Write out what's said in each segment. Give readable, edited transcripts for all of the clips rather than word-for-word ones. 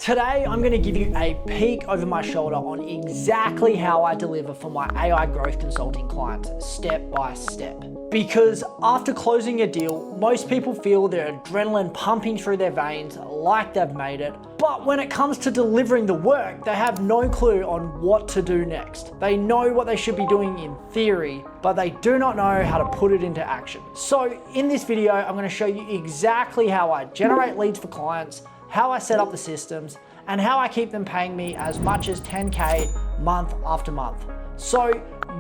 Today, I'm going to give you a peek over my shoulder on exactly how I deliver for my AI growth consulting clients, step by step. Because after closing a deal, most people feel their adrenaline pumping through their veins like they've made it. But when it comes to delivering the work, they have no clue on what to do next. They know what they should be doing in theory, but they do not know how to put it into action. So in this video, I'm going to show you exactly how I generate leads for clients, how I set up the systems, and how I keep them paying me as much as 10K month after month. So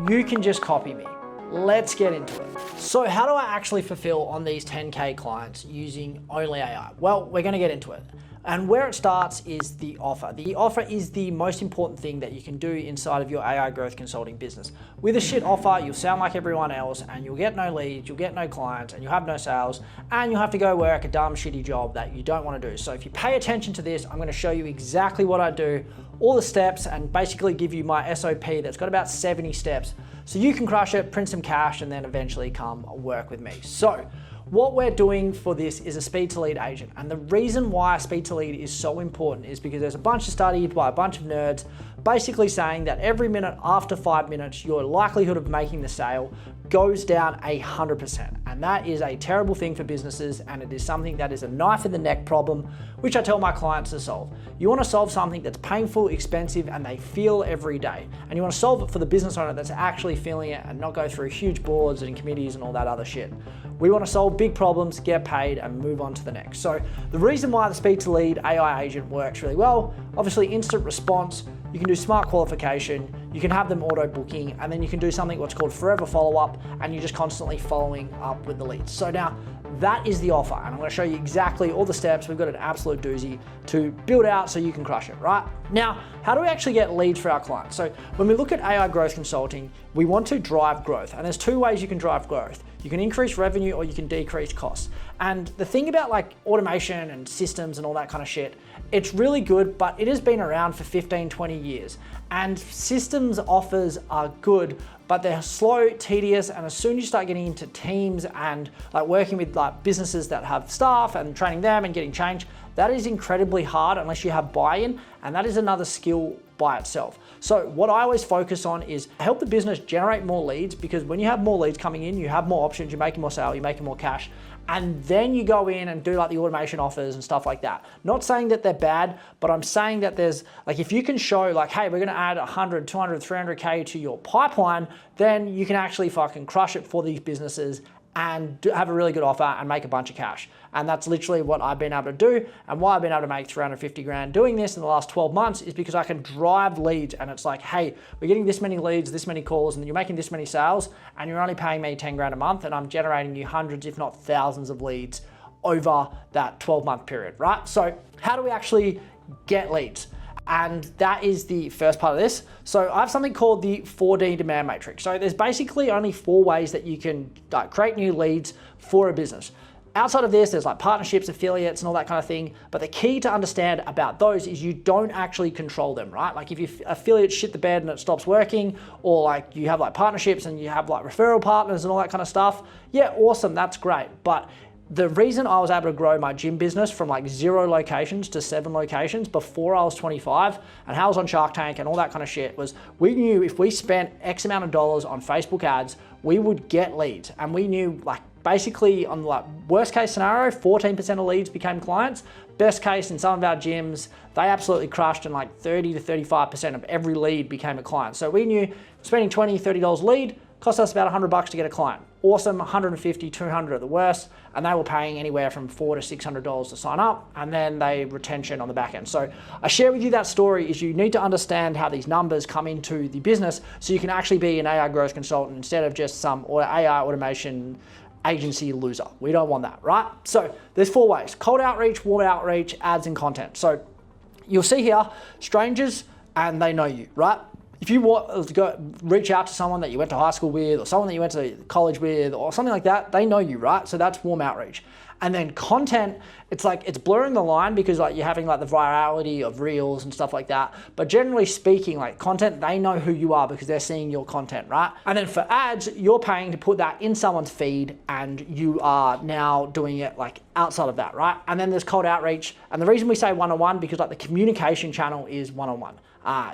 you can just copy me. Let's get into it. So how do I actually fulfill on these 10K clients using only AI? Well, we're gonna get into it. And where it starts is the offer. The offer is the most important thing that you can do inside of your AI growth consulting business. With a shit offer, you'll sound like everyone else and you'll get no leads, you'll get no clients, and you'll have no sales, and you'll have to go work a dumb, shitty job that you don't want to do. So if you pay attention to this, I'm going to show you exactly what I do, all the steps, and basically give you my SOP that's got about 70 steps. So you can crush it, print some cash, and then eventually come work with me. So what we're doing for this is a speed to lead agent. And the reason why speed to lead is so important is because there's a bunch of studies by a bunch of nerds basically saying that every minute after 5 minutes, your likelihood of making the sale goes down 100%. And that is a terrible thing for businesses, and it is something that is a knife in the neck problem, which I tell my clients to solve. You want to solve something that's painful, expensive, and they feel every day. And you want to solve it for the business owner that's actually feeling it and not go through huge boards and committees and all that other shit. We want to solve big problems, get paid, and move on to the next. So the reason why the speed to lead AI agent works really well, obviously instant response, you can do smart qualification, you can have them auto booking, and then you can do something what's called forever follow-up, and you're just constantly following up with the leads. So now that is the offer, and I'm going to show you exactly all the steps. We've got an absolute doozy to build out so you can crush it, right? Now, how do we actually get leads for our clients? So when we look at AI growth consulting, we want to drive growth, and there's two ways you can drive growth. You can increase revenue or you can decrease costs. And the thing about like automation and systems and all that kind of shit, it's really good, but it has been around for 15, 20 years. And systems offers are good, but they're slow, tedious, and as soon as you start getting into teams and like working with like businesses that have staff and training them and getting change, that is incredibly hard unless you have buy-in, and that is another skill by itself. So what I always focus on is help the business generate more leads, because when you have more leads coming in, you have more options, you're making more sale, you're making more cash, and then you go in and do like the automation offers and stuff like that. Not saying that they're bad, but I'm saying that there's like, if you can show like, hey, we're gonna add 100, 200, 300K to your pipeline, then you can actually fucking crush it for these businesses and have a really good offer and make a bunch of cash. And that's literally what I've been able to do, and why I've been able to make 350 grand doing this in the last 12 months is because I can drive leads, and it's like, hey, we're getting this many leads, this many calls, and you're making this many sales, and you're only paying me 10 grand a month, and I'm generating you hundreds, if not thousands of leads over that 12-month period, right? So how do we actually get leads? And that is the first part of this. So I have something called the 4D demand matrix. So there's basically only 4 ways that you can create new leads for a business. Outside of this, there's like partnerships, affiliates, and all that kind of thing. But the key to understand about those is you don't actually control them, right? Like if your affiliates shit the bed and it stops working, or like you have like partnerships and you have like referral partners and all that kind of stuff, yeah, awesome, that's great. But the reason I was able to grow my gym business from like 0 locations to 7 locations before I was 25, and how I was on Shark Tank and all that kind of shit, was we knew if we spent X amount of dollars on Facebook ads, we would get leads. And we knew like basically on like worst case scenario, 14% of leads became clients. Best case in some of our gyms, they absolutely crushed, and like 30 to 35% of every lead became a client. So we knew spending $20, $30 a lead cost us about $100 to get a client. Awesome, 150, 200 at the worst, and they were paying anywhere from $400 to $600 to sign up, and then they retention on the back end. So I share with you that story is you need to understand how these numbers come into the business so you can actually be an AI growth consultant instead of just some AI automation agency loser. We don't want that, right? So there's 4 ways: cold outreach, warm outreach, ads, and content. So you'll see here, strangers, and they know you, right? If you want to go reach out to someone that you went to high school with, or someone that you went to college with, or something like that, they know you, right? So that's warm outreach. And then content, it's like, it's blurring the line because like you're having like the virality of reels and stuff like that. But generally speaking, like content, they know who you are because they're seeing your content, right? And then for ads, you're paying to put that in someone's feed and you are now doing it like outside of that, right? And then there's cold outreach. And the reason we say one-on-one, because like the communication channel is one-on-one.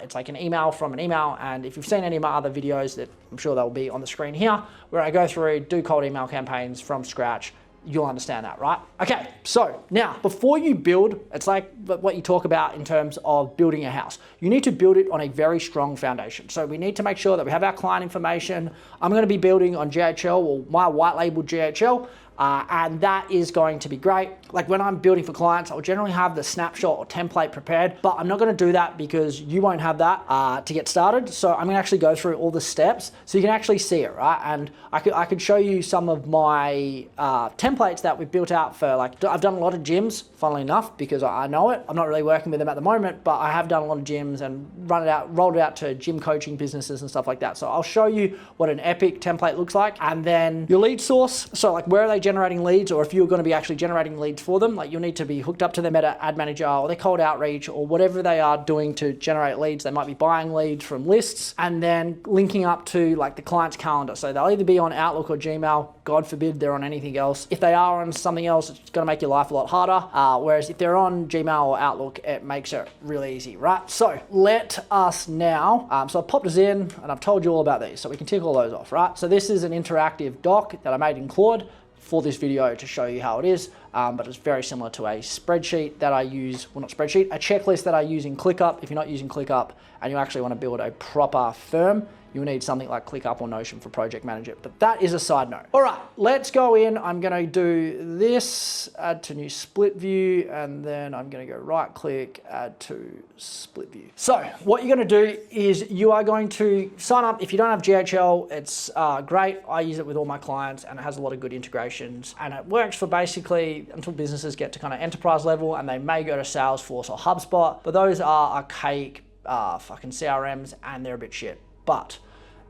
It's like an email from an email, and if you've seen any of my other videos, that I'm sure they'll be on the screen here, where I go through, do cold email campaigns from scratch, you'll understand that, right? Okay, so now before you build, it's like what you talk about in terms of building a house. You need to build it on a very strong foundation. So we need to make sure that we have our client information. I'm gonna be building on GHL, or my white label GHL, and that is going to be great. Like when I'm building for clients, I'll generally have the snapshot or template prepared, but I'm not gonna do that because you won't have that to get started. So I'm gonna actually go through all the steps so you can actually see it, right? And I could show you some of my templates that we've built out for, like, I've done a lot of gyms, funnily enough, because I know it. I'm not really working with them at the moment, but I have done a lot of gyms and rolled it out to gym coaching businesses and stuff like that. So I'll show you what an epic template looks like. And then your lead source. So like, where are they generating leads? Or if you're going to be actually generating leads for them, like you'll need to be hooked up to their Meta Ad Manager or their cold outreach or whatever they are doing to generate leads. They might be buying leads from lists and then linking up to like the client's calendar. So they'll either be on Outlook or Gmail. God forbid they're on anything else. If they are on something else, it's going to make your life a lot harder. Whereas if they're on Gmail or Outlook, it makes it really easy, right? So let us now, so I've popped this in and I've told you all about these. So we can tick all those off, right? So this is an interactive doc that I made in Claude for this video to show you how it is, but it's very similar to a spreadsheet that I use, well not spreadsheet, a checklist that I use in ClickUp. If you're not using ClickUp and you actually want to build a proper firm, you'll need something like ClickUp or Notion for project manager, but that is a side note. All right, let's go in. I'm gonna do this, add to new split view, and then I'm gonna go right click, add to split view. So what you're gonna do is you are going to sign up. If you don't have GHL, it's great. I use it with all my clients and it has a lot of good integrations and it works for basically until businesses get to kind of enterprise level and they may go to Salesforce or HubSpot, but those are archaic fucking CRMs and they're a bit shit. But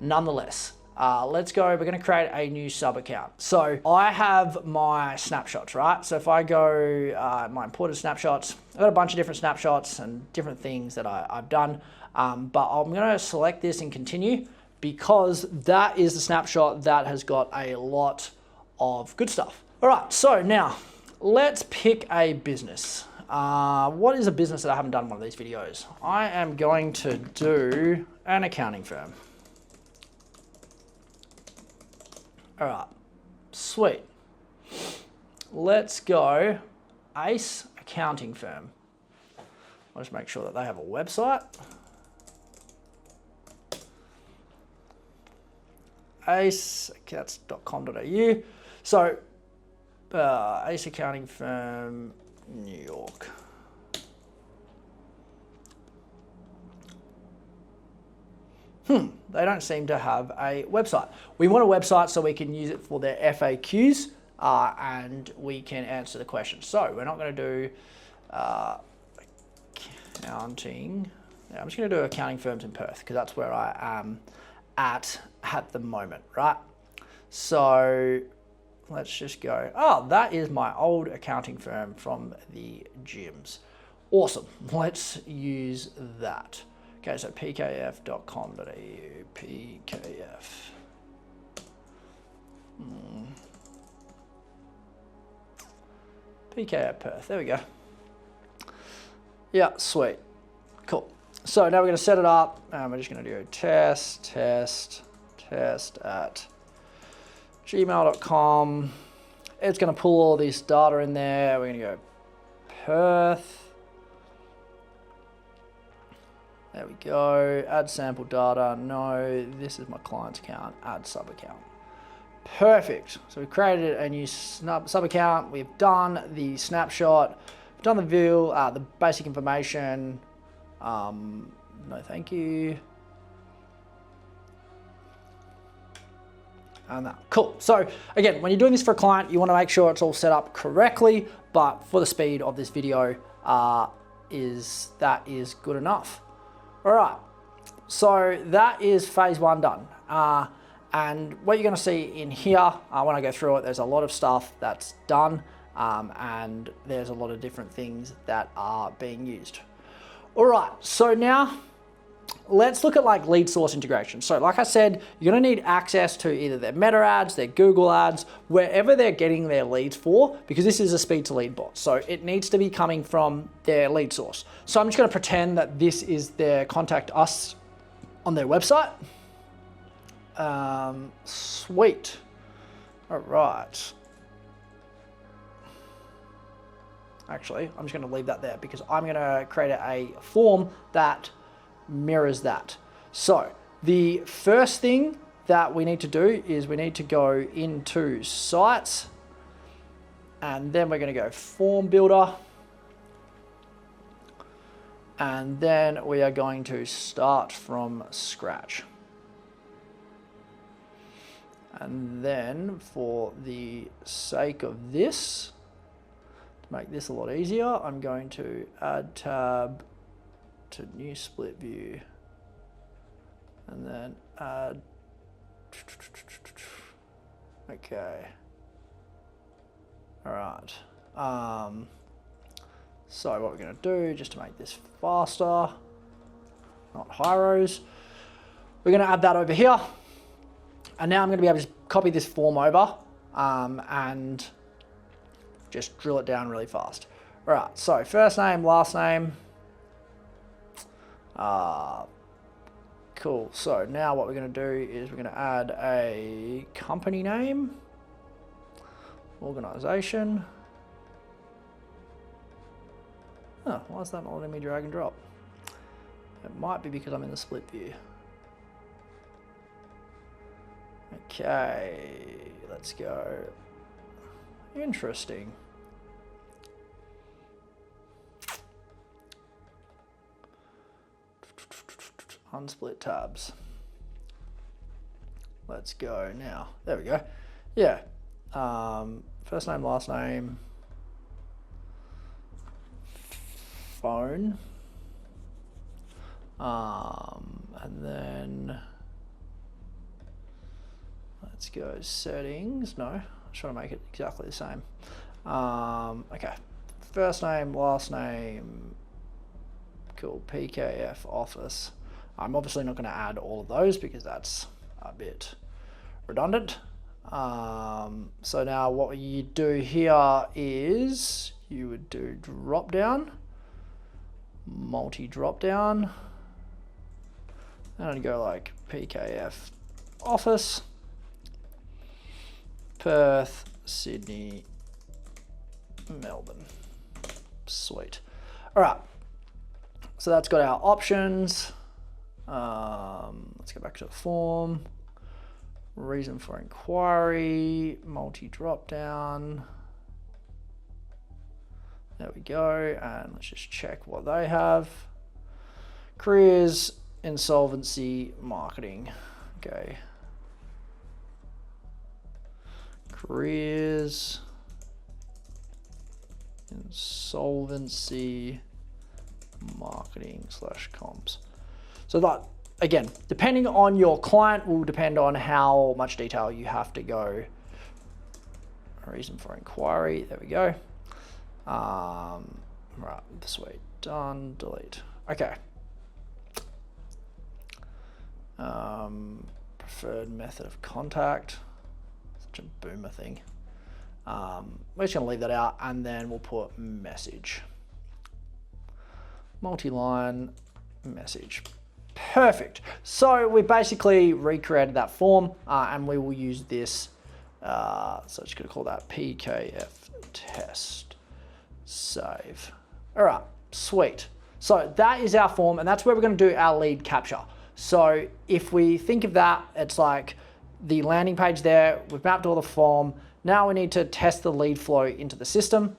nonetheless, let's go, we're gonna create a new sub account. So I have my snapshots, right? So if I go my imported snapshots, I've got a bunch of different snapshots and different things that I've done, but I'm gonna select this and continue because that is the snapshot that has got a lot of good stuff. All right, so now let's pick a business. What is a business that I haven't done in one of these videos? I am going to do an accounting firm. All right, sweet. Let's go Ace Accounting Firm. I'll just make sure that they have a website. acecats.com.au. So, Ace Accounting Firm, New York. They don't seem to have a website. We want a website so we can use it for their FAQs and we can answer the questions. So we're not going to do accounting. Yeah, I'm just going to do accounting firms in Perth because that's where I am at the moment, right? So let's just go. Oh, that is my old accounting firm from the gyms. Awesome. Let's use that. Okay, so pkf.com.au, pkf. PKF Perth, there we go. Yeah, sweet, cool. So now we're gonna set it up and we're just gonna do test at gmail.com. It's gonna pull all this data in there. We're gonna go Perth. There we go, add sample data, no, this is my client's account, add sub account. Perfect, so we've created a new sub account, we've done the snapshot, we've done the view, the basic information, no thank you. And that, cool. So again, when you're doing this for a client, you wanna make sure it's all set up correctly, but for the speed of this video, that is good enough. All right, so that is phase one done. And what you're gonna see in here, when I go through it, there's a lot of stuff that's done. and there's a lot of different things that are being used. All right, so now let's look at like lead source integration. So like I said, you're gonna need access to either their Meta ads, their Google ads, wherever they're getting their leads for, because this is a speed to lead bot. So it needs to be coming from their lead source. So I'm just gonna pretend that this is their contact us on their website. Sweet. All right. Actually, I'm just gonna leave that there because I'm gonna create a form that mirrors that. So the first thing that we need to do is we need to go into sites, and then we're going to go form builder, and then we are going to start from scratch. And then for the sake of this, to make this a lot easier, I'm going to add tab to new split view, and then add, okay, all right. So what we're going to do, just to make this faster, not high rows, we're going to add that over here, and now I'm going to be able to copy this form over and just drill it down really fast. All right, so first name, last name. Cool. So now what we're going to do is we're going to add a company name, organization. Oh, why is that not letting me drag and drop? It might be because I'm in the split view. Okay, let's go. Interesting. Unsplit tabs. Let's go now. There we go. Yeah. First name, last name, phone, and then let's go settings. No, I'm trying to make it exactly the same. Okay. First name, last name. Cool. PKF office. I'm obviously not going to add all of those because that's a bit redundant. So now what you do here is you would do drop down, multi drop down, and I'd go like PKF office, Perth, Sydney, Melbourne. Sweet. All right. So that's got our options. Let's go back to the form. Reason for inquiry, multi drop down. There we go. And let's just check what they have. Careers, insolvency, marketing. Okay. Careers, insolvency, marketing / comms. So that, again, depending on your client will depend on how much detail you have to go. Reason for inquiry, there we go. Right, sweet, done, delete. Okay. Preferred method of contact, such a boomer thing. We're just gonna leave that out, and then we'll put message. Multi-line message. Perfect. So we basically recreated that form, and we will use this. So I'm just going to call that PKF test. Save. All right, sweet. So that is our form, and that's where we're going to do our lead capture. So if we think of that, it's like the landing page there. We've mapped all the form. Now we need to test the lead flow into the system.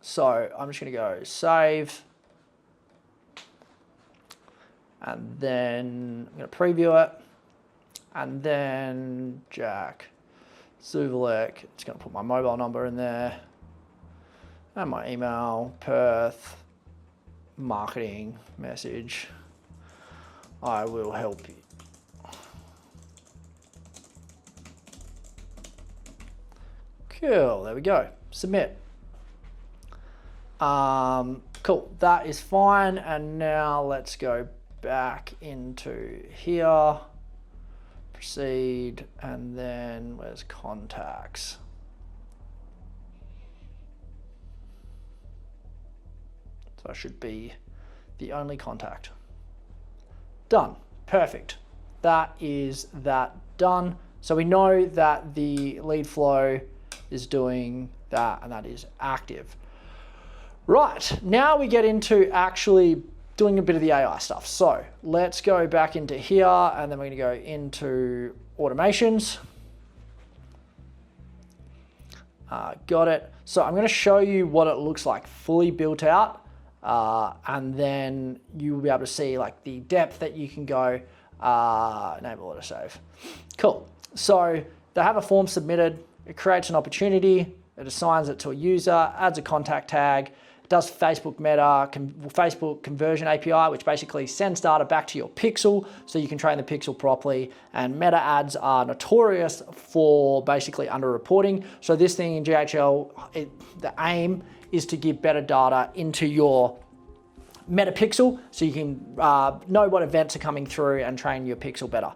So I'm just going to go save. And then I'm going to preview it, and then Jack Zuvalek, it's going to put my mobile number in there, and my email, Perth, marketing message, I will help you. Cool, there we go. submit. Cool, that is fine. And now let's go back into here, proceed, and then where's contacts? So I should be the only contact. Done, perfect. That is that done. So we know that the lead flow is doing that and that is active. Right, now we get into actually doing a bit of the AI stuff. So let's go back into here and then we're gonna go into automations. Got it. So I'm gonna show you what it looks like fully built out, and then you will be able to see like the depth that you can go, enable autosave. Cool. So they have a form submitted, it creates an opportunity, it assigns it to a user, adds a contact tag, does Facebook Meta, Facebook conversion API, which basically sends data back to your pixel so you can train the pixel properly. And meta ads are notorious for basically underreporting. So this thing in GHL, the aim is to give better data into your meta pixel so you can know what events are coming through and train your pixel better.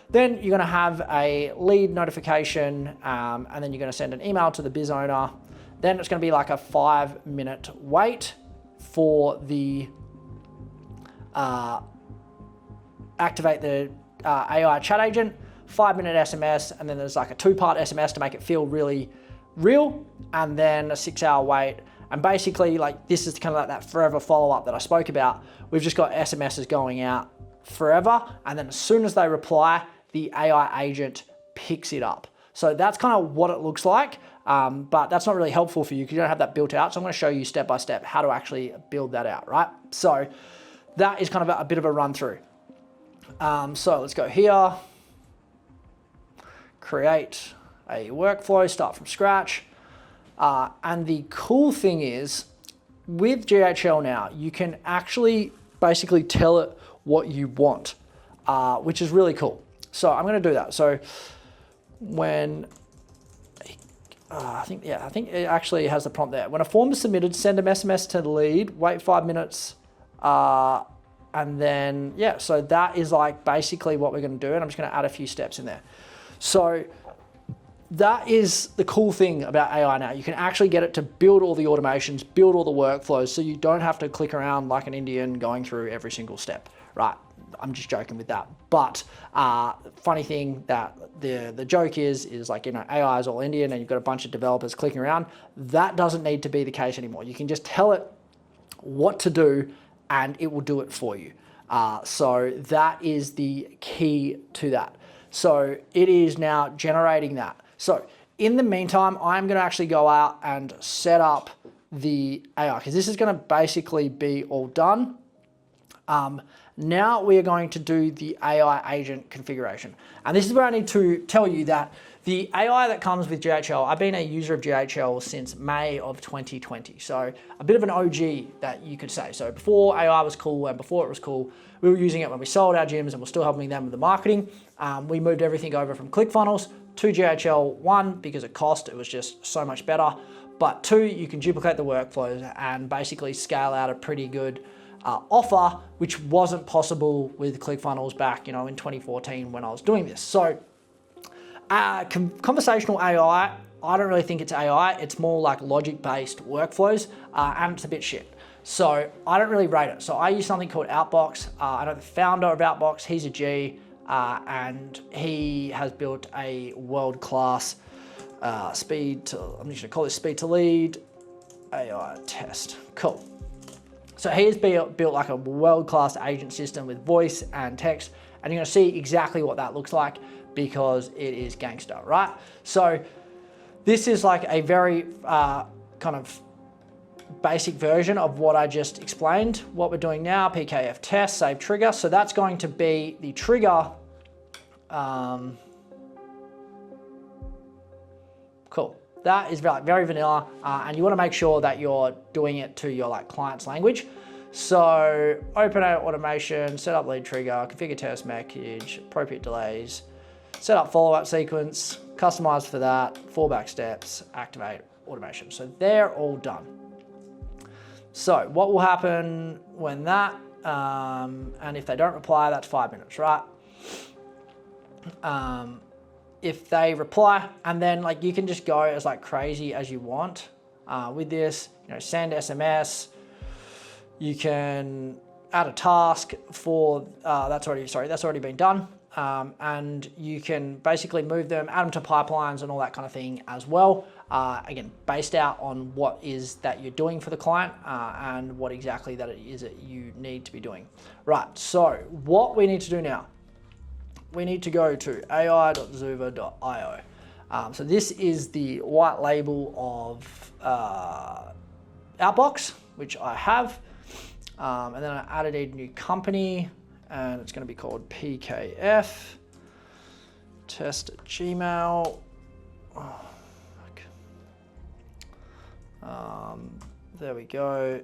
Then you're gonna have a lead notification, and then you're gonna send an email to the biz owner. Then it's gonna be like a 5-minute wait for the activate the AI chat agent, 5-minute SMS, and then there's like a 2-part SMS to make it feel really real, and then a 6-hour wait. And basically like this is kind of like that forever follow-up that I spoke about. We've just got SMSs going out forever, and then as soon as they reply, the AI agent picks it up. So that's kind of what it looks like, but that's not really helpful for you because you don't have that built out. So I'm going to show you step by step how to actually build that out, right? So that is kind of a bit of a run through. So let's go here, create a workflow, start from scratch. And the cool thing is with GHL now, you can actually basically tell it what you want, which is really cool. So I'm going to do that. So when I think it actually has the prompt there. When a form is submitted, send an SMS to the lead, wait 5 minutes, and then, yeah, so that is like basically what we're gonna do, and I'm just gonna add a few steps in there. So that is the cool thing about AI now. You can actually get it to build all the automations, build all the workflows, so you don't have to click around like an Indian going through every single step, right? I'm just joking with that. But funny thing that the joke is like, you know, AI is all Indian and you've got a bunch of developers clicking around. That doesn't need to be the case anymore. You can just tell it what to do and it will do it for you. So that is the key to that. So it is now generating that. So in the meantime, I'm gonna actually go out and set up the AI because this is gonna basically be all done. Now we are going to do the AI agent configuration. And this is where I need to tell you that the AI that comes with GHL, I've been a user of GHL since May of 2020. So a bit of an OG that you could say. So before AI was cool and before it was cool, we were using it when we sold our gyms and we're still helping them with the marketing. We moved everything over from ClickFunnels to GHL. 1, because of cost, it was just so much better. But 2, you can duplicate the workflows and basically scale out a pretty good offer, which wasn't possible with ClickFunnels back, you know, in 2014 when I was doing this. So conversational AI, I don't really think it's AI. It's more like logic-based workflows, and it's a bit shit. So I don't really rate it. So I use something called Outbox. I know the founder of Outbox, he's a G, and he has built a world-class I'm just gonna call this speed to lead AI test. Cool. So he's built like a world-class agent system with voice and text, and you're gonna see exactly what that looks like because it is gangster, right? So this is like a very kind of basic version of what I just explained. What we're doing now, PKF test, save trigger. So that's going to be the trigger. Cool. That is very vanilla, and you want to make sure that you're doing it to your like client's language. So open automation, set up lead trigger, configure test message, appropriate delays, set up follow-up sequence, customize for that, fallback steps, activate automation. So they're all done. So what will happen when that, and if they don't reply, that's 5 minutes, right? If they reply, and then like you can just go as like crazy as you want with this, you know, send SMS, you can add a task for, that's already been done. And you can basically move them, add them to pipelines and all that kind of thing as well. Again, based out on what is that you're doing for the client and what exactly that it is that you need to be doing. Right, so what we need to do now, we need to go to ai.zuva.io. So this is the white label of Outbox, which I have. And then I added a new company, and it's going to be called PKF test at Gmail. Oh, there we go.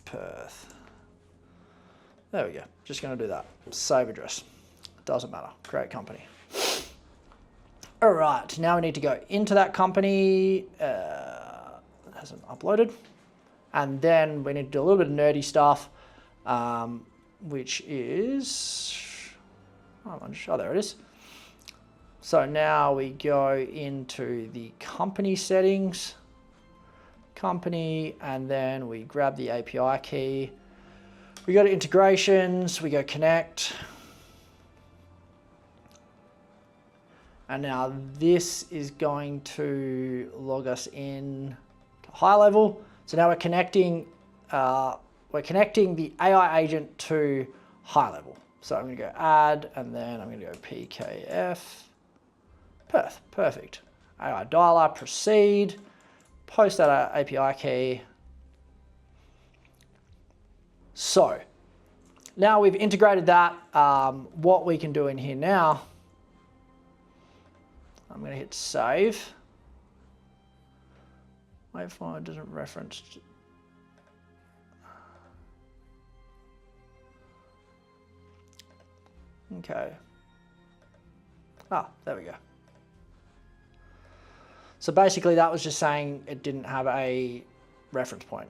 Perth. There we go. Just going to do that. Save address. Doesn't matter. Great company. All right. Now we need to go into that company. It hasn't uploaded. And then we need to do a little bit of nerdy stuff, which is, oh, there it is. So now we go into the company settings, and then we grab the API key. We go to integrations, we go connect. And now this is going to log us in to high level. So now we're connecting the AI agent to high level. So I'm going to go add, and then I'm going to go PKF Perth. Perfect. AI dialer, proceed, post that API key. So now we've integrated that. What we can do in here now, I'm going to hit save. Wait for it doesn't reference. Okay. Ah, there we go. So basically that was just saying it didn't have a reference point.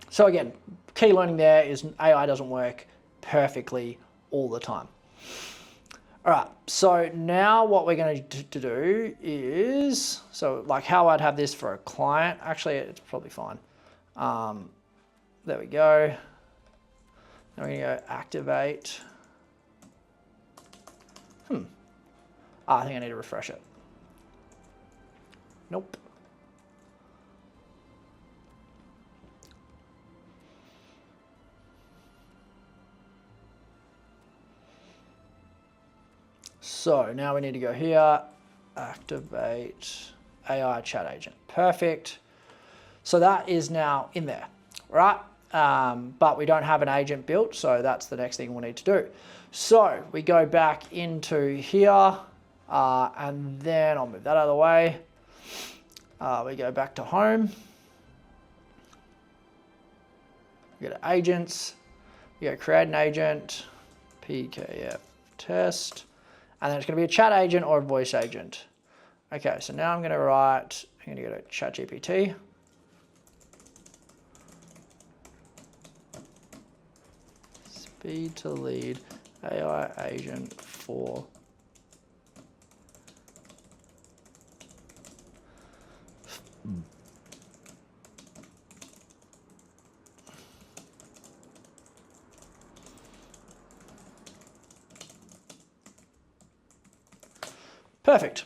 So again, key learning there is AI doesn't work perfectly all the time. All right, so now what we're going to do is, so like how I'd have this for a client, actually it's probably fine. There we go. Now we're going to go activate. I think I need to refresh it. Nope. So now we need to go here, activate AI chat agent. Perfect. So that is now in there, right? But we don't have an agent built, so that's the next thing we'll need to do. So we go back into here, and then I'll move that out of the way. We go back to home. We go to agents. We go create an agent, PKF test. And then it's going to be a chat agent or a voice agent. Okay, so now I'm going to go to ChatGPT. Speed to lead AI agent for Perfect.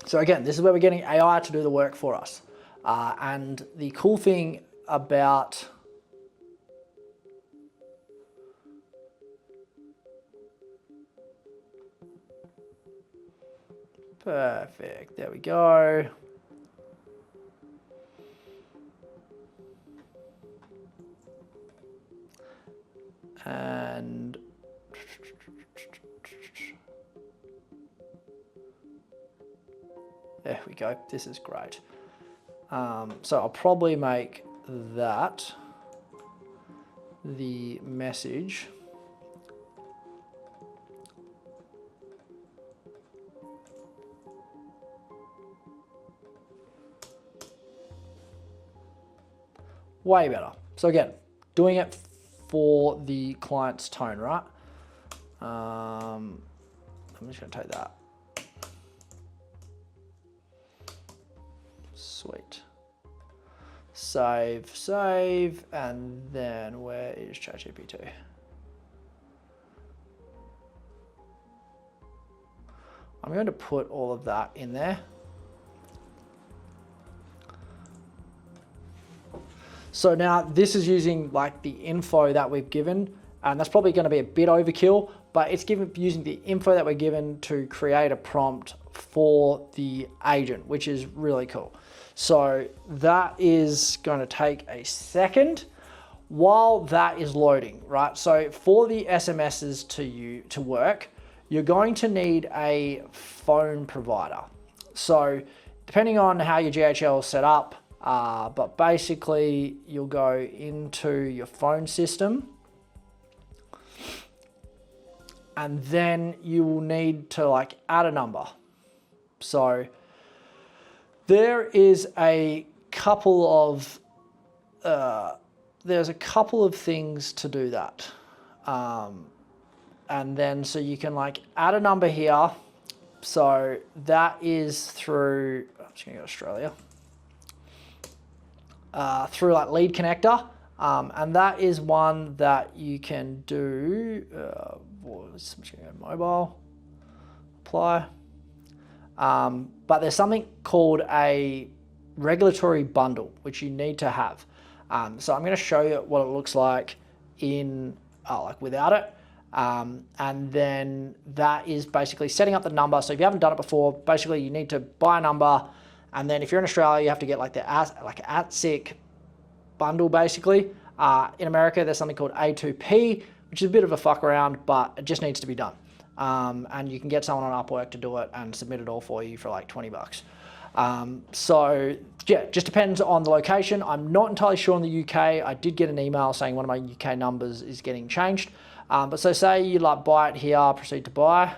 So again, this is where we're getting AI to do the work for us. And the cool thing about perfect, there we go. And there we go. This is great. So I'll probably make that the message way better. So again, doing it for the client's tone, right? I'm just gonna take that. Sweet. Save, and then where is ChatGPT? I'm going to put all of that in there. So now this is using like the info that we've given, and that's probably going to be a bit overkill, but it's using the info that we're given to create a prompt for the agent, which is really cool. So that is going to take a second while that is loading, right? So for the SMSs to work, you're going to need a phone provider. So depending on how your GHL is set up, but basically you'll go into your phone system, and then you will need to like add a number. So there is a couple of things to do that. And then so you can like add a number here. So that is through, I'm just gonna go to Australia, through like lead connector. And that is one that you can do, I'm just gonna go mobile, apply. But there's something called a regulatory bundle, which you need to have. So I'm going to show you what it looks like in like without it. And then that is basically setting up the number. So if you haven't done it before, basically you need to buy a number, and then if you're in Australia, you have to get like the ATSIC bundle basically. In America, there's something called A2P, which is a bit of a fuck around, but it just needs to be done. And you can get someone on Upwork to do it and submit it all for you for like 20 bucks. So yeah, just depends on the location. I'm not entirely sure in the UK. I did get an email saying one of my UK numbers is getting changed. But so say you like buy it here, proceed to buy.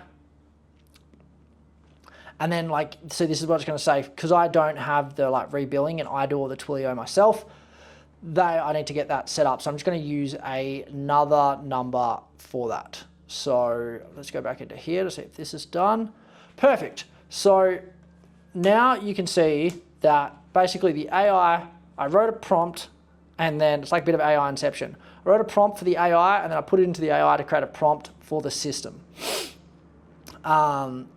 And then like, so this is what it's going to say, because I don't have the like rebilling and I do all the Twilio myself, I need to get that set up. So I'm just going to use another number for that. So let's go back into here to see if this is done. Perfect. So now you can see that basically the AI, I wrote a prompt, and then it's like a bit of AI inception. I wrote a prompt for the AI, and then I put it into the AI to create a prompt for the system. And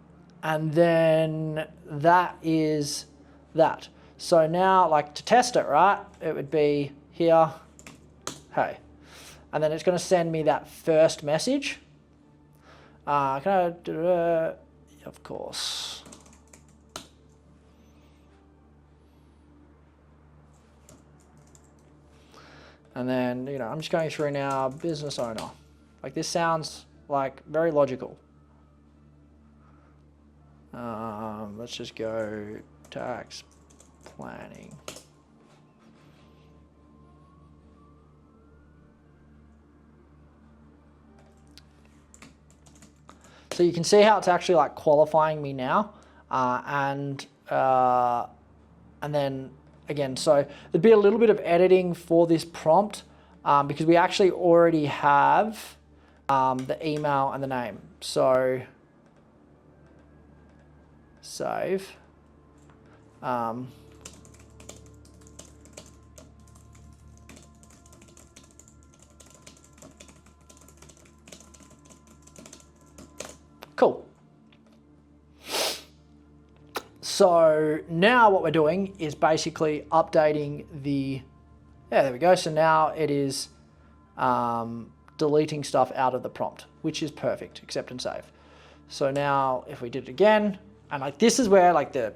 then that is that. So now like to test it, right? It would be here, hey. And then it's going to send me that first message. Of course. And then, you know, I'm just going through now, business owner. Like this sounds like very logical. Let's just go tax planning. So you can see how it's actually like qualifying me now. And then again, so there'd be a little bit of editing for this prompt because we actually already have the email and the name. So save. Cool. So now what we're doing is basically updating the, yeah, there we go. So now it is deleting stuff out of the prompt, which is perfect, accept and save. So now if we did it again, and like this is where like the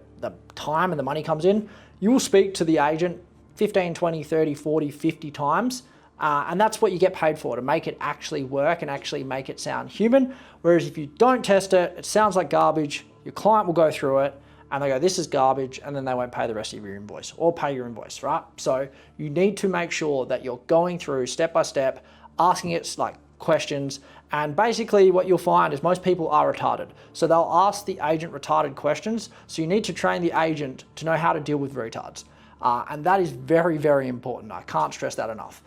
time and the money comes in, you will speak to the agent 15, 20, 30, 40, 50 times. And that's what you get paid for, to make it actually work and actually make it sound human. Whereas if you don't test it, it sounds like garbage. Your client will go through it and they go, this is garbage, and then they won't pay the rest of your invoice or pay your invoice, right? So you need to make sure that you're going through step by step, asking it like questions. And basically what you'll find is most people are retarded. So they'll ask the agent retarded questions. So you need to train the agent to know how to deal with retards. And that is very, very important. I can't stress that enough.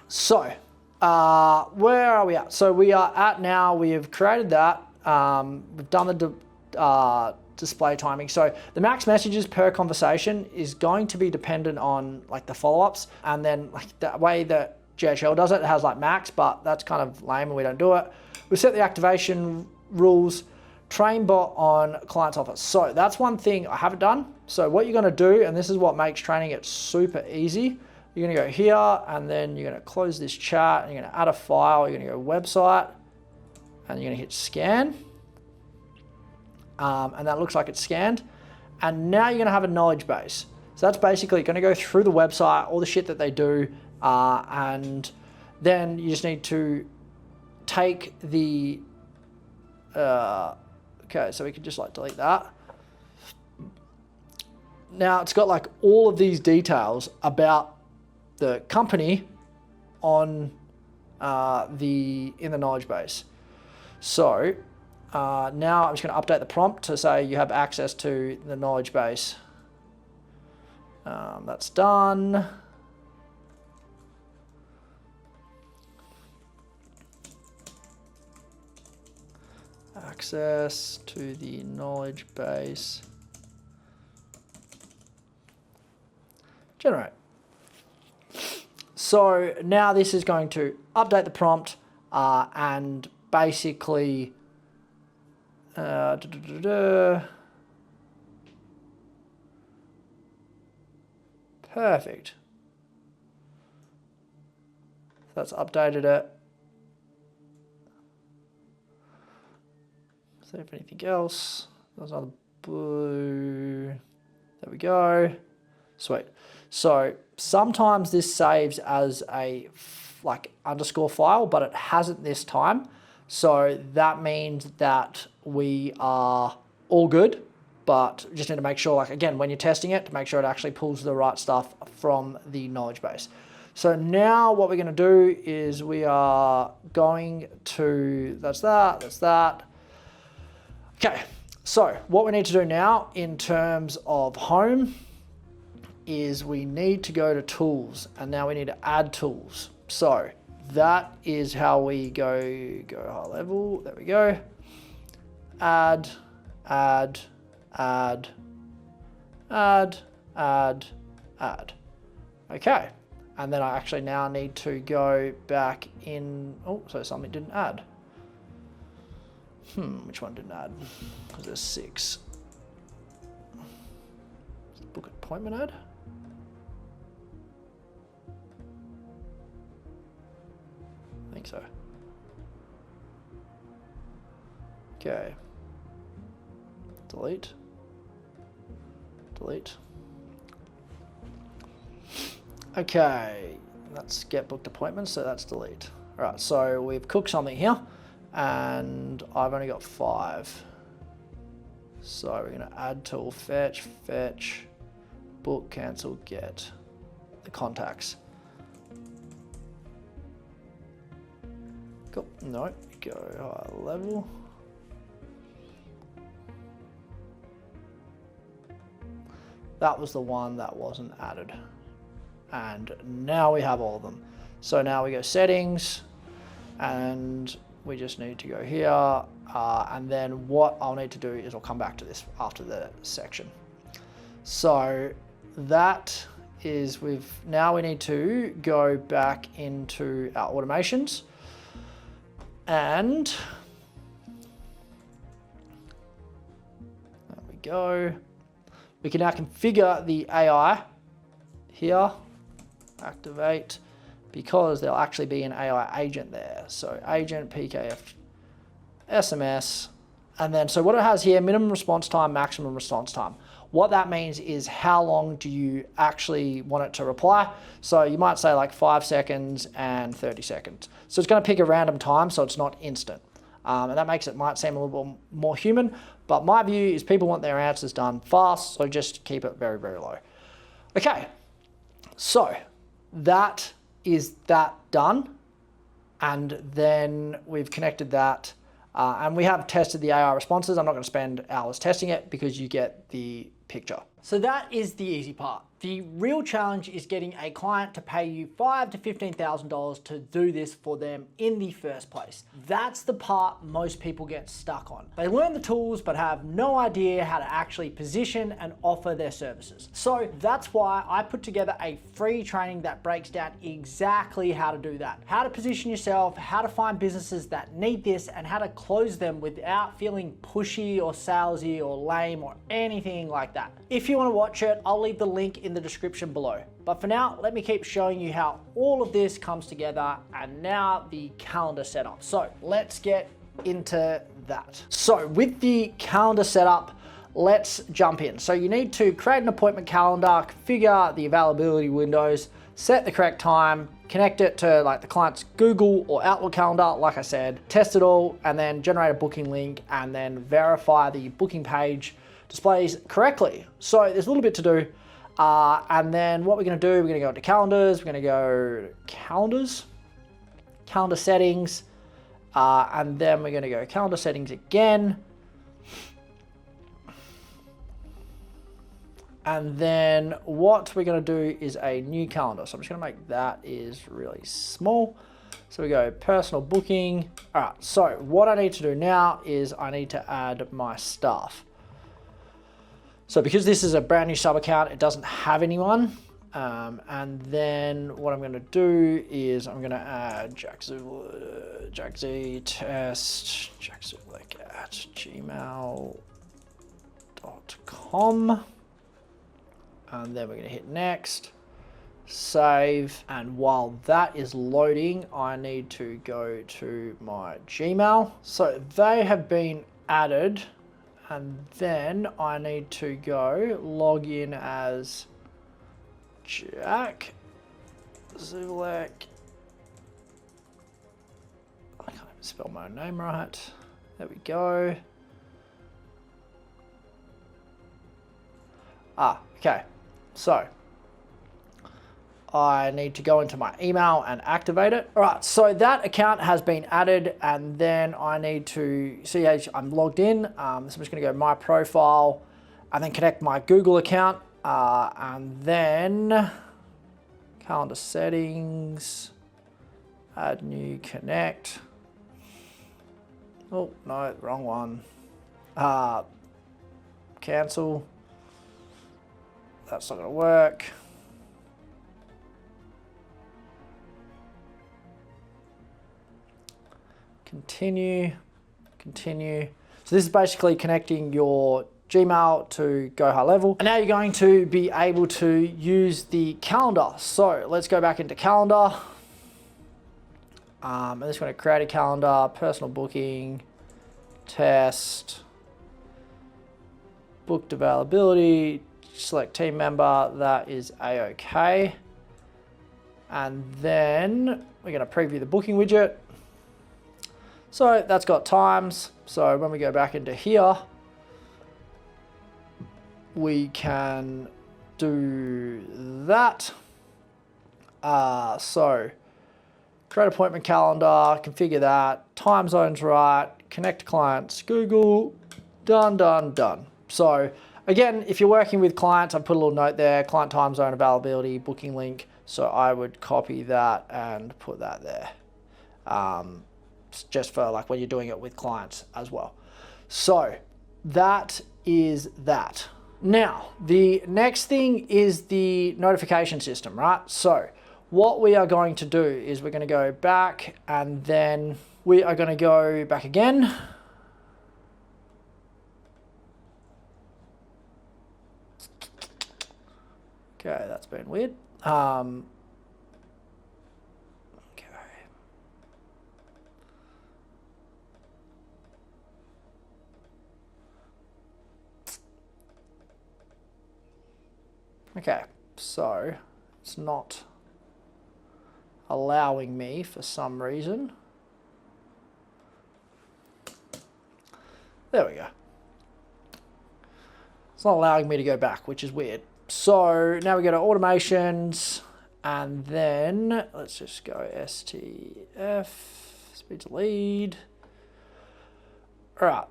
So where are we at? So we are at now, we have created that. We've done the display timing. So the max messages per conversation is going to be dependent on like the follow-ups, and then like the way that GHL does it, it has like max, but that's kind of lame and we don't do it. We set the activation rules, train bot on client's office. So that's one thing I haven't done. So what you're gonna do, and this is what makes training it super easy, you're gonna go here and then you're gonna close this chat and you're gonna add a file, you're gonna go website and you're gonna hit scan. And that looks like it's scanned. And now you're gonna have a knowledge base. So that's basically gonna go through the website, all the shit that they do, and then you just need to take the, okay, so we can just like delete that. Now it's got like all of these details about the company on in the knowledge base. So now I'm just going to update the prompt to say you have access to the knowledge base. That's done. Access to the knowledge base. Generate. So now this is going to update the prompt and basically perfect. That's updated it. See if anything else. There's another blue. There we go. Sweet. So sometimes this saves as a like underscore file, but it hasn't this time. So that means that we are all good, but just need to make sure, like again, when you're testing it, to make sure it actually pulls the right stuff from the knowledge base. So now what we're going to do is we are going to, that's that. Okay, so what we need to do now in terms of home is we need to go to tools, and now we need to add tools. So that is how we go high level. There we go. Add. Okay. And then I actually now need to go back in. Oh, so something didn't add. Which one didn't add? Because there's 6. Book appointment add. I think so. Okay. Delete. Okay, let's get booked appointments, so that's delete. All right, so we've cooked something here, and I've only got 5. So we're gonna add tool, fetch, book, cancel, get the contacts. Cool, no, go high level. That was the one that wasn't added. And now we have all of them. So now we go settings, and we just need to go here. And then what I'll need to do is I'll come back to this after the section. So that is now we need to go back into our automations. And there we go. We can now configure the AI here, activate, because there'll actually be an AI agent there. So agent, PKF, SMS, and then, so what it has here, minimum response time, maximum response time. What that means is how long do you actually want it to reply? So you might say like 5 seconds and 30 seconds. So it's going to pick a random time, so it's not instant. And that makes it might seem a little bit more human, but my view is people want their answers done fast, so just keep it very, very low. Okay, so that is that done. And then we've connected that and we have tested the AI responses. I'm not going to spend hours testing it because you get the picture. So that is the easy part. The real challenge is getting a client to pay you $5,000 to $15,000 to do this for them in the first place. That's the part most people get stuck on. They learn the tools but have no idea how to actually position and offer their services. So that's why I put together a free training that breaks down exactly how to do that. How to position yourself, how to find businesses that need this, and how to close them without feeling pushy or salesy or lame or anything like that. If you want to watch it, I'll leave the link in the description below. But for now, let me keep showing you how all of this comes together and now the calendar setup. So let's get into that. So with the calendar setup, let's jump in. So you need to create an appointment calendar, configure the availability windows, set the correct time, connect it to like the client's Google or Outlook calendar, like I said, test it all, and then generate a booking link and then verify the booking page displays correctly. So there's a little bit to do. And then what we're going to do, we're going to go into calendars, we're going to go calendars, calendar settings, and then we're going to go calendar settings again. And then what we're going to do is a new calendar. So I'm just going to make that is really small. So we go personal booking. All right, so what I need to do now is I need to add my staff. So because this is a brand new sub account, it doesn't have anyone. And then what I'm going to do is I'm going to add Jack Z test, jackzivlek at gmail.com. And then we're going to hit next, save. And while that is loading, I need to go to my Gmail. So they have been added. And then I need to go log in as Jack Zivlek. I can't even spell my own name right. There we go. Okay. So I need to go into my email and activate it. All right, so that account has been added, and then I need to see how I'm logged in. So I'm just gonna go my profile and then connect my Google account, and then calendar settings, add new connect. Oh, no, wrong one. Cancel. That's not gonna work. Continue. So this is basically connecting your Gmail to Go High Level. And now you're going to be able to use the calendar. So let's go back into calendar. I'm just going to create a calendar, personal booking, test, booked availability, select team member, that is A-OK. And then we're going to preview the booking widget. So that's got times. So when we go back into here, we can do that. So create appointment calendar, configure that, time zones right, connect to clients, Google, done. So again, if you're working with clients, I've put a little note there, client time zone availability, booking link. So I would copy that and put that there. Just for like when you're doing it with clients as well. So that is that. Now, the next thing is the notification system, right? So what we are going to do is we're going to go back and then we are going to go back again. Okay, that's been weird. Okay, so it's not allowing me for some reason. There we go. It's not allowing me to go back, which is weird. So now we go to automations And then let's just go STF, speed to lead. All right.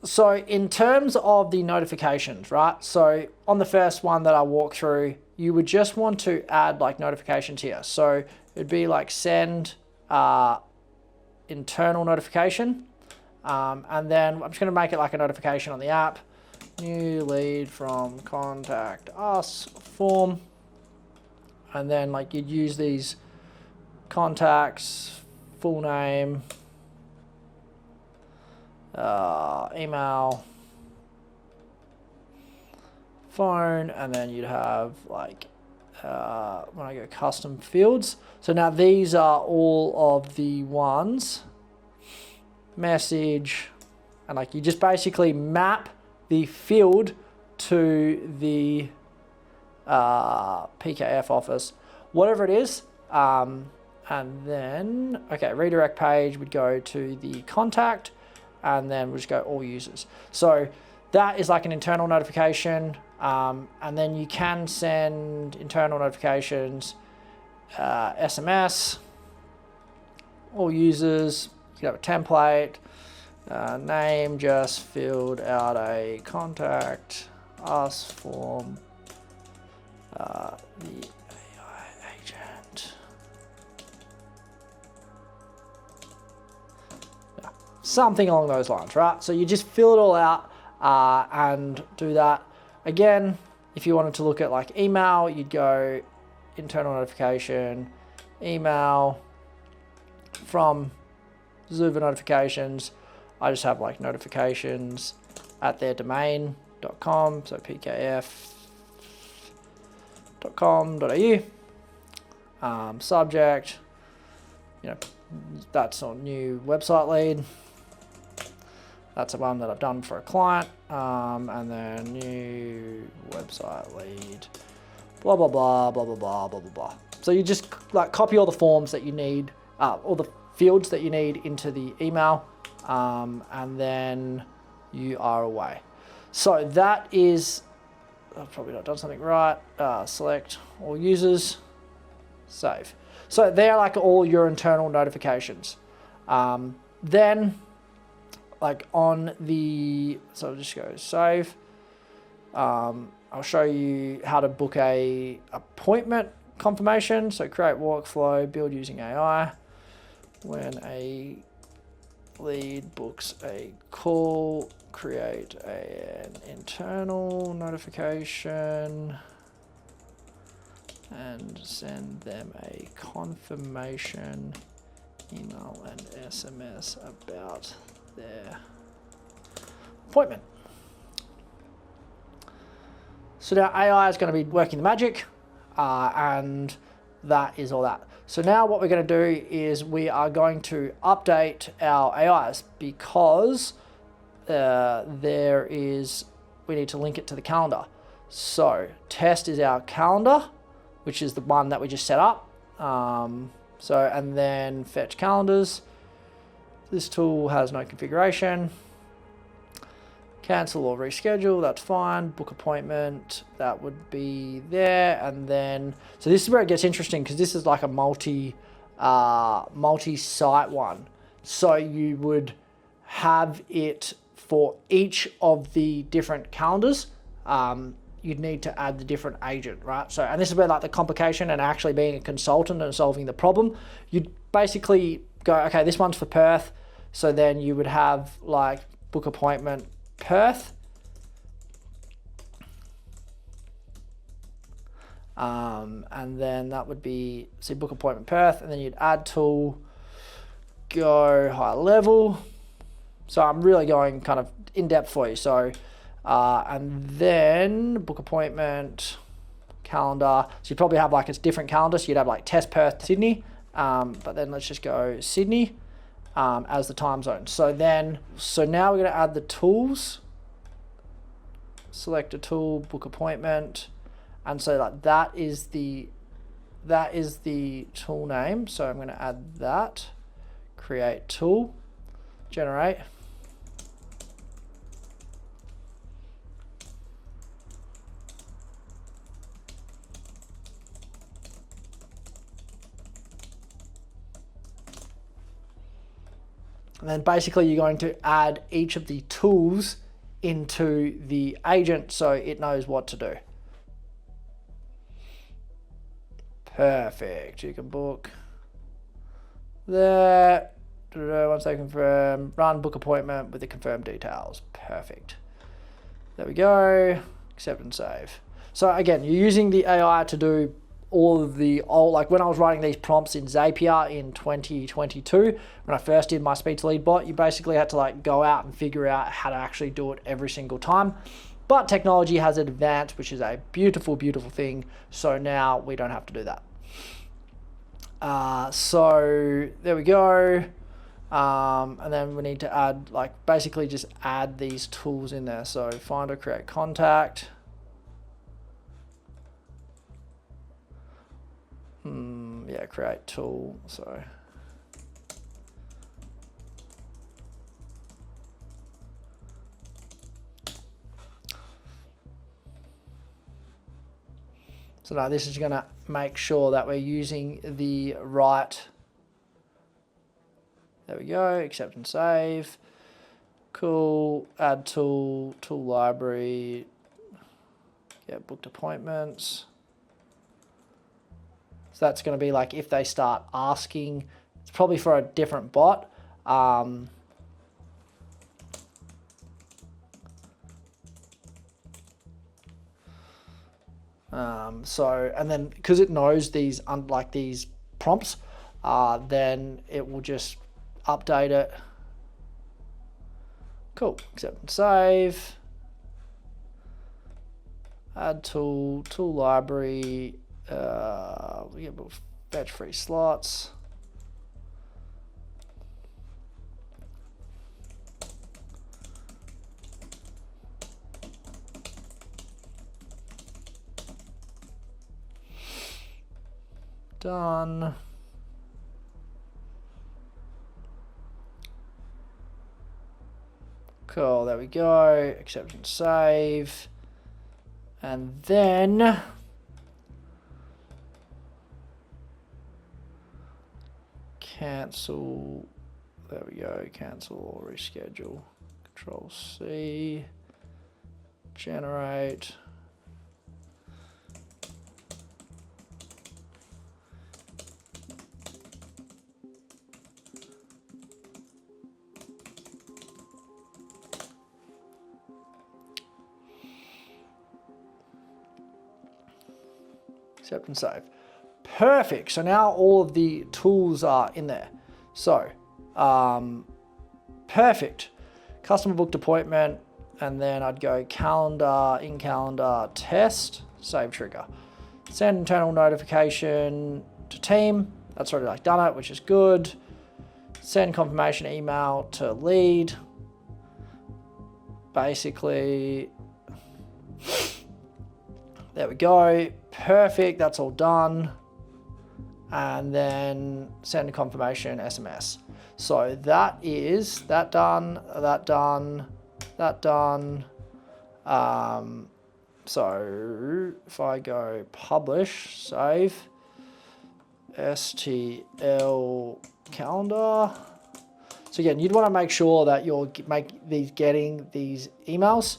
So in terms of the notifications, right? So on the first one that I walk through, you would just want to add like notifications here. So it'd be like send internal notification. And then I'm just going to make it like a notification on the app. New lead from contact us form. And then like you'd use these contacts, full name, email, phone, and then you'd have like when I go custom fields. So now these are all of the ones, message, and like you just basically map the field to the PKF office, whatever it is. And then, okay, redirect page would go to the contact, and then we'll just go all users. So that is like an internal notification. And then you can send internal notifications, SMS, all users. You can have a template, name, just filled out a contact us form, the AI agent. Yeah, something along those lines, right? So you just fill it all out and do that. Again, if you wanted to look at like email, you'd go internal notification, email from Zuva notifications. I just have like notifications at their domain.com, so pkf.com.au. Subject, you know, that's a new website lead. That's the one that I've done for a client. And then new website lead, blah, blah, blah, blah, blah, blah, blah, blah, blah. So you just like copy all the forms that you need, all the fields that you need into the email, and then you are away. So that is, I've probably not done something right. Select all users, save. So they're like all your internal notifications. Then like on the, so I'll just go save. I'll show you how to book a appointment confirmation. So create workflow, build using AI. When a lead books a call, create an internal notification and send them a confirmation email and SMS about their appointment. So now AI is going to be working the magic, and that is all that. So now what we're going to do is we are going to update our AIs because we need to link it to the calendar. So test is our calendar, which is the one that we just set up. And then fetch calendars. This tool has no configuration. Cancel or reschedule, that's fine. Book appointment, that would be there. And then, so this is where it gets interesting because this is like a multi-site one. So you would have it for each of the different calendars. You'd need to add the different agent, right? So, and this is where like the complication and actually being a consultant and solving the problem, you'd basically go, okay, this one's for Perth. So then you would have like book appointment Perth. And then that would be, so book appointment Perth, and then you'd add tool, go high level. So I'm really going kind of in depth for you. So, and then book appointment, calendar. So you probably have like a different calendar. So you'd have like test Perth, Sydney. But then let's just go Sydney as the time zone. So now we're going to add the tools. Select a tool, book appointment. And so like that is the tool name. So I'm going to add that, create tool, generate. And then basically you're going to add each of the tools into the agent so it knows what to do. Perfect. You can book there. Once they confirm, run book appointment with the confirmed details. Perfect. There we go. Accept and save. So again, you're using the AI to do all of the old, like when I was writing these prompts in Zapier in 2022, when I first did my speech lead bot, you basically had to like go out and figure out how to actually do it every single time. But technology has advanced, which is a beautiful, beautiful thing. So now we don't have to do that. So there we go. And then we need to add, like basically just add these tools in there. So find or create contact. Yeah, create tool. So now this is going to make sure that we're using the right. There we go. Accept and save. Cool. Add tool. Tool library. Get booked appointments. So that's going to be like if they start asking, it's probably for a different bot. So, and then because it knows these, like these prompts, then it will just update it. Cool. Accept and save. Add tool. Tool library. We get fetch free slots. Done. Cool, there we go. Accept and save. And then cancel. There we go. Cancel or reschedule. Control C. Generate. Accept and save. Perfect. So now all of the tools are in there. So, perfect. Customer booked appointment, and then I'd go calendar, in calendar, test, save trigger. Send internal notification to team. That's already like done it, which is good. Send confirmation email to lead. Basically, there we go. Perfect. That's all done. And then send a confirmation SMS. So that is that done, that done, that done. So if I go publish, save, STL calendar. So again, you'd want to make sure that you're getting these emails.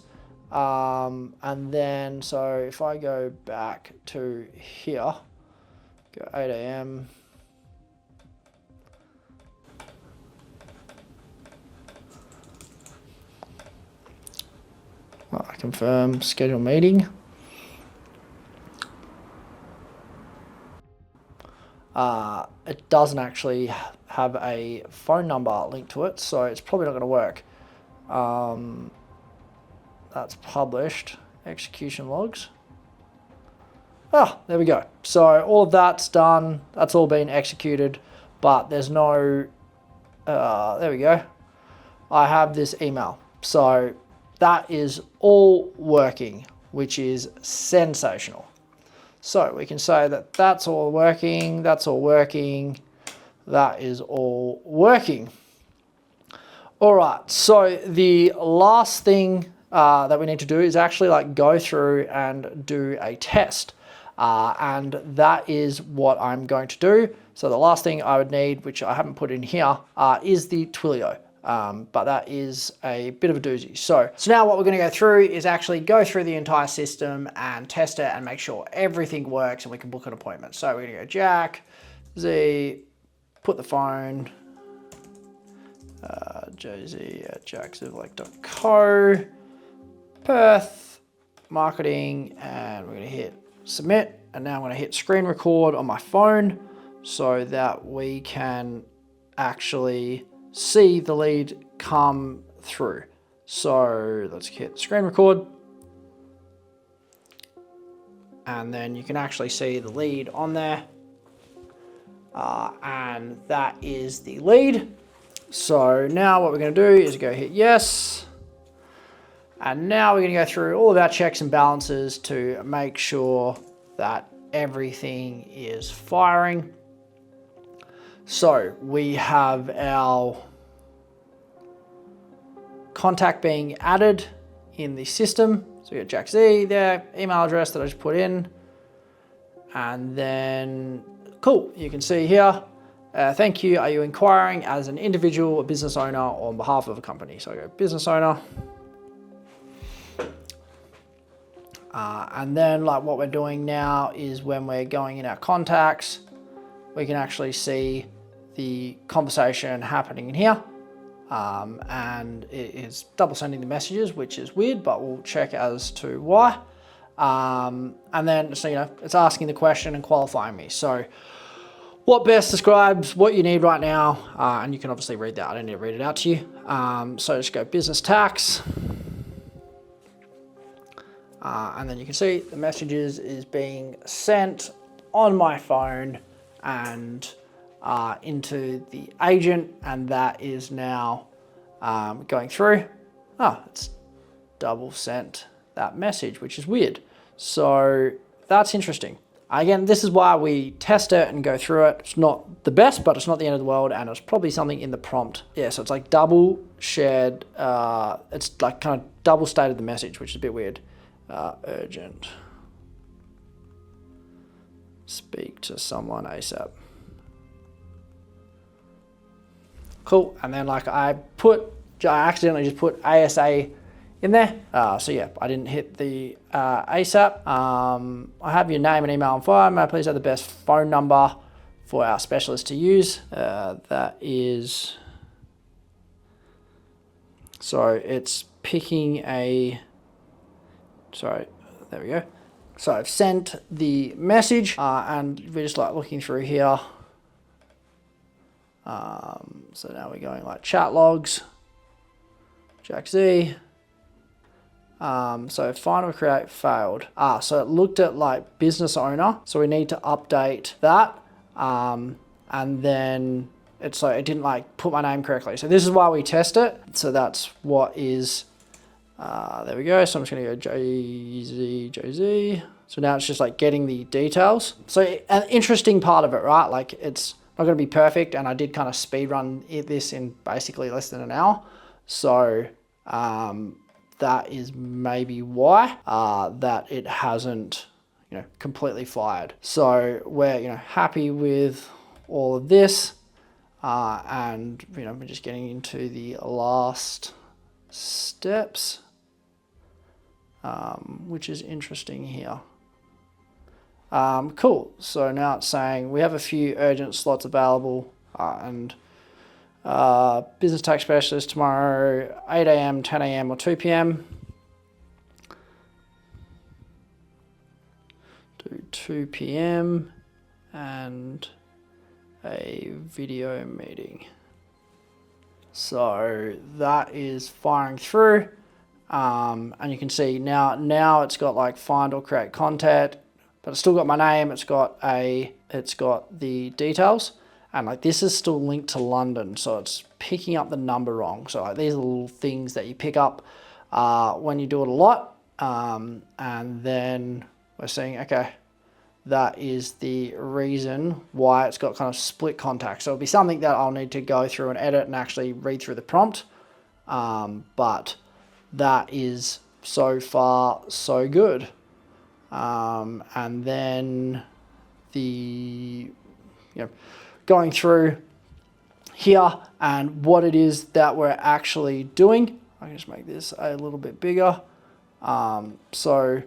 And then, so if I go back to here, go 8 a.m. I confirm schedule meeting. It doesn't actually have a phone number linked to it, so it's probably not going to work. That's published. Execution logs. There we go. So all of that's done. That's all been executed, but there's no, there we go. I have this email. So that is all working, which is sensational. So we can say that that's all working, that's all working, that is all working. All right, so the last thing that we need to do is actually like go through and do a test. And that is what I'm going to do. So the last thing I would need, which I haven't put in here, is the Twilio. But that is a bit of a doozy. So now what we're going to go through is actually go through the entire system and test it and make sure everything works and we can book an appointment. So we're going to go Jack, Z, put the phone, jz at jackzivlek.co, Perth, marketing, and we're going to hit submit. And now I'm going to hit screen record on my phone so that we can actually see the lead come through. So let's hit screen record. And then you can actually see the lead on there. And that is the lead. So now what we're going to do is go hit yes. And now we're going to go through all of our checks and balances to make sure that everything is firing. So we have our contact being added in the system. So we got Jack Z there, email address that I just put in. And then, cool, you can see here, thank you, are you inquiring as an individual, a business owner, or on behalf of a company? So I go business owner. And then like what we're doing now is when we're going in our contacts, we can actually see the conversation happening in here. And it is double sending the messages, which is weird, but we'll check as to why. And then, so, you know, it's asking the question and qualifying me. So what best describes what you need right now? And you can obviously read that. I don't need to read it out to you. So just go business tax. And then you can see the messages is being sent on my phone and into the agent, and that is now going through. Oh, it's double sent that message, which is weird. So that's interesting. Again, this is why we test it and go through it. It's not the best, but it's not the end of the world, and it's probably something in the prompt. Yeah, so it's like double shared, it's like kind of double stated the message, which is a bit weird. Urgent. Speak to someone ASAP. Cool. And then like I accidentally just put ASA in there. So yeah, I didn't hit the ASAP. I have your name and email on file. May I please have the best phone number for our specialist to use? That is, so it's picking a, sorry, there we go. So I've sent the message and we're just like looking through here. So now we're going like chat logs, Jack Z. So find or create failed. So it looked at like business owner. So we need to update that. And then it's like, it didn't like put my name correctly. So this is why we test it. So that's what is, there we go. So I'm just gonna go JZ. So now it's just like getting the details. So an interesting part of it, right? Like it's not gonna be perfect. And I did kind of speed run this in basically less than an hour. So that is maybe why that it hasn't, you know, completely fired. So we're, you know, happy with all of this. And, you know, we're just getting into the last steps, which is interesting here. Cool. So now it's saying we have a few urgent slots available and business tax specialist tomorrow, 8 a.m., 10 a.m. or 2 p.m. Do 2 p.m. and a video meeting. So that is firing through. And you can see now it's got like find or create content, but it's still got my name. It's got the details. And like this is still linked to London, so it's picking up the number wrong. So like these are little things that you pick up when you do it a lot. And then we're seeing, okay, that is the reason why it's got kind of split contacts. So it'll be something that I'll need to go through and edit and actually read through the prompt. But that is so far so good. and then going through here and what it is that we're actually doing. I can just make this a little bit bigger. So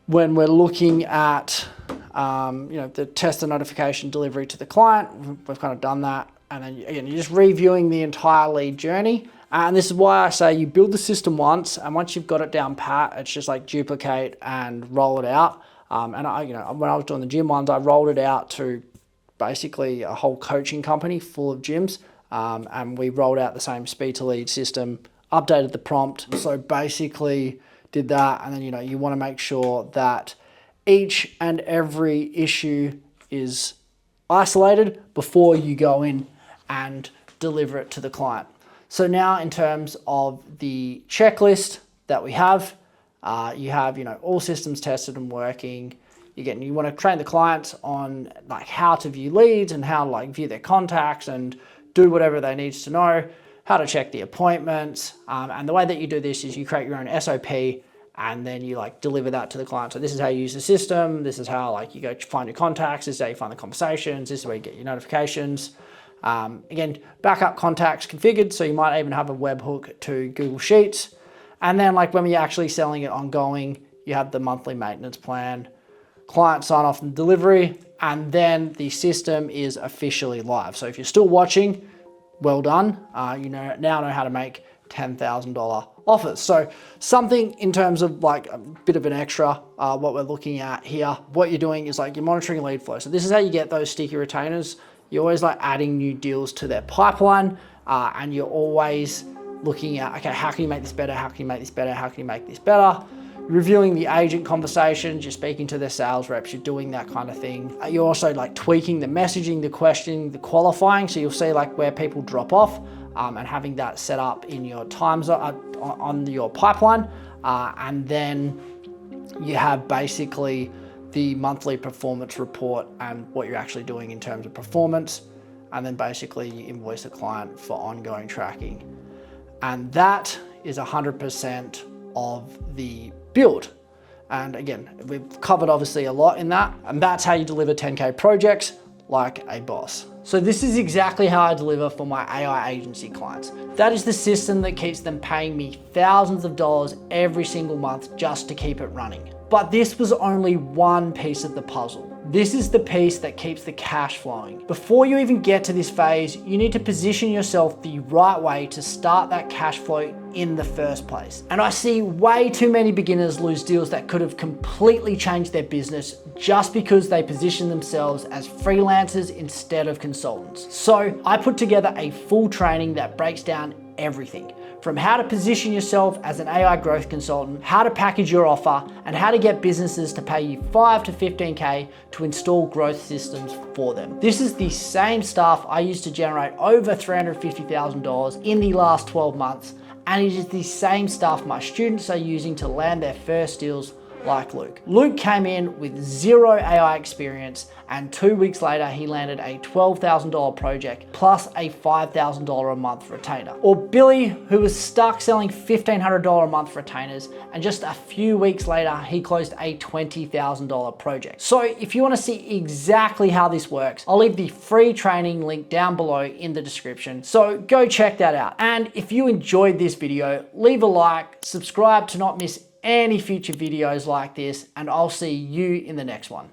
when we're looking at the test and notification delivery to the client, we've kind of done that. And then again, you're just reviewing the entire lead journey. And this is why I say you build the system once, and once you've got it down pat, it's just like duplicate and roll it out. And when I was doing the gym ones, I rolled it out to basically a whole coaching company full of gyms. And we rolled out the same speed to lead system, updated the prompt. So basically did that. And then, you want to make sure that each and every issue is isolated before you go in and deliver it to the client. So now in terms of the checklist that we have, you have, all systems tested and working. You want to train the clients on like how to view leads and how to like view their contacts and do whatever they need to know, how to check the appointments. And the way that you do this is you create your own SOP and then you like deliver that to the client. So this is how you use the system. This is how like you go find your contacts. This is how you find the conversations. This is where you get your notifications. Again, backup contacts configured. So you might even have a webhook to Google Sheets. And then like when you're actually selling it ongoing, you have the monthly maintenance plan, client sign off and delivery, and then the system is officially live. So if you're still watching, well done. You now know how to make $10,000 offers. So something in terms of like a bit of an extra, what we're looking at here, what you're doing is like you're monitoring lead flow. So this is how you get those sticky retainers. You're always like adding new deals to their pipeline, and you're always looking at, okay, how can you make this better? How can you make this better? How can you make this better? Reviewing the agent conversations, you're speaking to their sales reps, you're doing that kind of thing. You're also like tweaking the messaging, the questioning, the qualifying. So you'll see like where people drop off, and having that set up in your times on your pipeline. And then you have basically the monthly performance report and what you're actually doing in terms of performance. And then basically you invoice the client for ongoing tracking. And that is 100% of the build. And again, we've covered obviously a lot in that, and that's how you deliver 10K projects like a boss. So this is exactly how I deliver for my AI agency clients. That is the system that keeps them paying me thousands of dollars every single month just to keep it running. But this was only one piece of the puzzle. This is the piece that keeps the cash flowing. Before you even get to this phase, you need to position yourself the right way to start that cash flow in the first place. And I see way too many beginners lose deals that could have completely changed their business just because they position themselves as freelancers instead of consultants. So I put together a full training that breaks down everything from how to position yourself as an AI growth consultant, how to package your offer, and how to get businesses to pay you 5 to 15K to install growth systems for them. This is the same stuff I used to generate over $350,000 in the last 12 months, and it is the same stuff my students are using to land their first deals like Luke. Luke came in with zero AI experience, and 2 weeks later, he landed a $12,000 project plus a $5,000 a month retainer. Or Billy, who was stuck selling $1,500 a month retainers, and just a few weeks later, he closed a $20,000 project. So if you wanna see exactly how this works, I'll leave the free training link down below in the description. So go check that out. And if you enjoyed this video, leave a like, subscribe to not miss any future videos like this, and I'll see you in the next one.